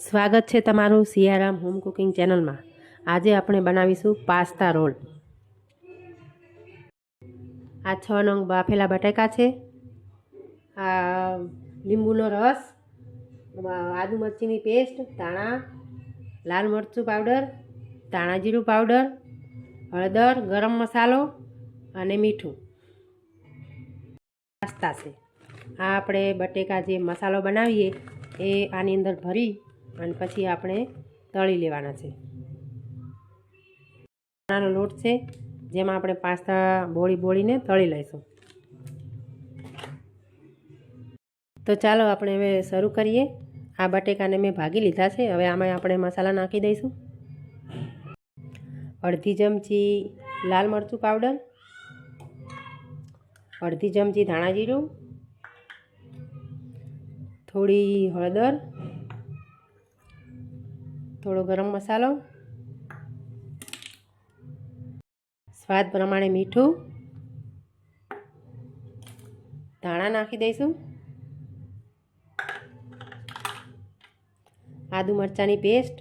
સ્વાગત છે તમારું સિયારામ હોમ કુકિંગ ચેનલમાં। આજે આપણે બનાવીશું પાસ્તા રોલ। આ 6 નંગ બાફેલા બટાકા છે, આ લીંબુનો રસ, આદુ મરચીની પેસ્ટ, ધાણા, લાલ મરચું પાવડર, ધાણા જીરું પાવડર, હળદર, ગરમ મસાલો અને મીઠું। પાસ્તા છે। આ આપણે બટેકા જે મસાલો બનાવીએ એ આની અંદર ભરી અને પછી આપણે તળી લેવાના છે। ચણાનો લોટ છે જેમાં આપણે પાસ્તા બોળીને તળી લઈશું। તો ચાલો આપણે હવે શરૂ કરીએ। આ બટેકાને મેં ભાગી લીધા છે। હવે આમાં આપણે મસાલા નાખી દઈશું। અડધી ચમચી લાલ મરચું પાવડર, અડધી ચમચી ધાણા જીરું, થોડી હળદર, થોડો ગરમ મસાલો, સ્વાદ પ્રમાણે મીઠું, ધાણા નાખી દઈશું, આદુ મરચાંની પેસ્ટ,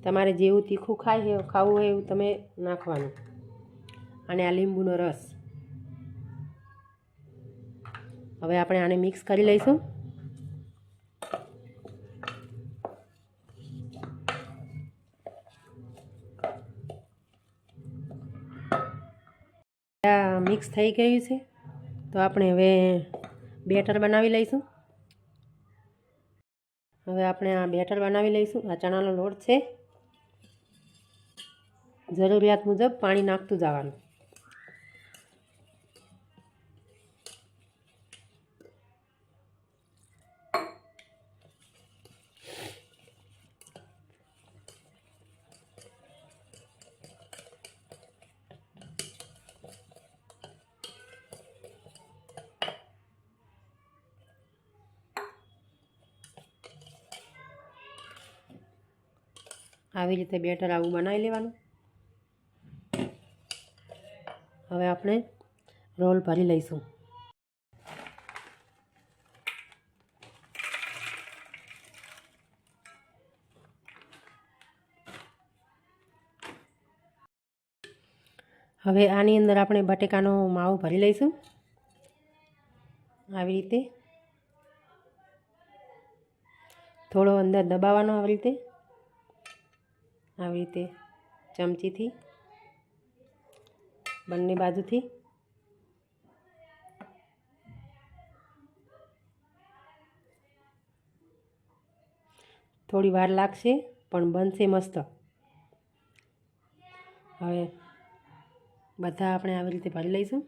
તમારે જેવું તીખું ખાવું હોય એવું તમે નાખવાનું, અને આ લીંબુનો રસ। હવે આપણે આને મિક્સ કરી લઈશું। મિક્સ થઈ ગયું છે તો આપણે હવે બેટર બનાવી લઈશું। હવે આપણે આ બેટર બનાવી લઈશું। આ ચણાનો લોટ છે, જરૂરિયાત મુજબ પાણી નાખતું જવાનું। આવી રીતે બેટર આવું બનાવી લેવાનું। હવે આપણે રોલ ભરી લઈશું। હવે આની અંદર આપણે બટેકાનો માવો ભરી લઈશું। આવી રીતે થોડો અંદર દબાવવાનો, આવી રીતે ચમચીથી બંને બાજુથી। થોડી વાર લાગશે પણ બનશે મસ્ત। હવે બધા આપણે આવી રીતે ભરી લઈશું।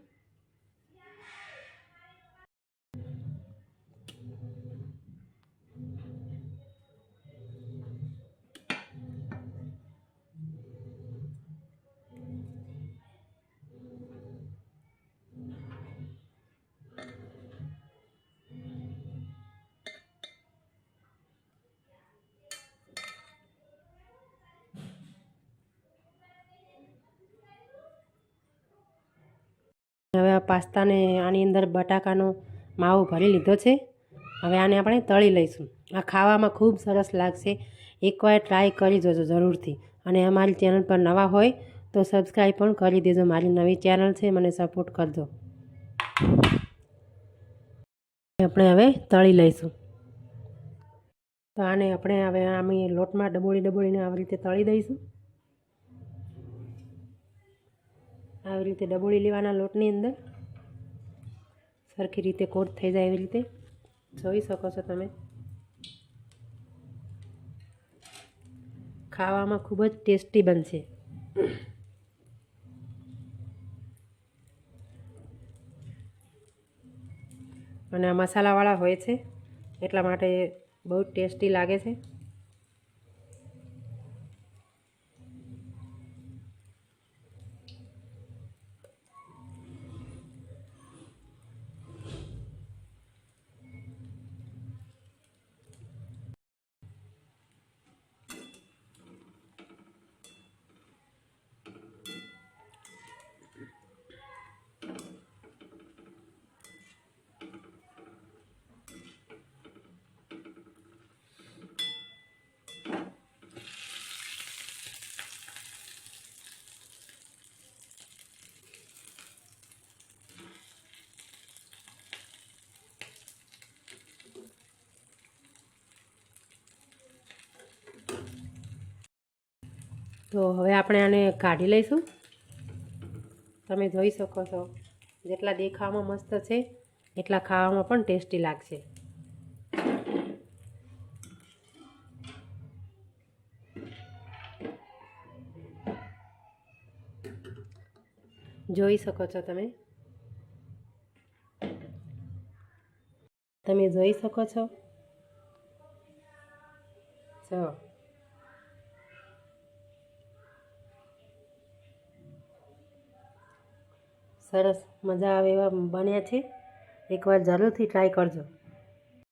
હવે આ પાસ્તાને આની અંદર બટાકાનો માવો ભરી લીધો છે। હવે આને આપણે તળી લઈશું। આ ખાવામાં ખૂબ સરસ લાગશે। એકવાર ટ્રાય કરી જોજો જરૂરથી। અને અમારી ચેનલ પર નવા હોય તો સબસ્ક્રાઈબ પણ કરી દેજો। મારી નવી ચેનલ છે, મને સપોર્ટ કરજો। આપણે હવે તળી લઈશું। તો આને આપણે હવે આમે લોટમાં ડબોળીને આવી રીતે તળી દઈશું। આવી રીતે ડબોળી લેવાના લોટની અંદર, સરખી રીતે કોટ થઈ જાય એવી રીતે। જોઈ શકો છો તમે। ખાવામાં ખૂબ જ ટેસ્ટી બનશે। અને આ મસાલાવાળા હોય છે એટલા માટે બહુ ટેસ્ટી લાગે છે। તો હવે આપણે આને કાઢી લઈશું. તમે જોઈ શકો છો જેટલા દેખાવામાં મસ્ત છે એટલા ખાવામાં પણ ટેસ્ટી લાગશે. જોઈ શકો છો તમે જોઈ શકો છો. સરસ મજા આવે એવા બન્યા છે. એકવાર જરૂરથી ટ્રાય કરજો.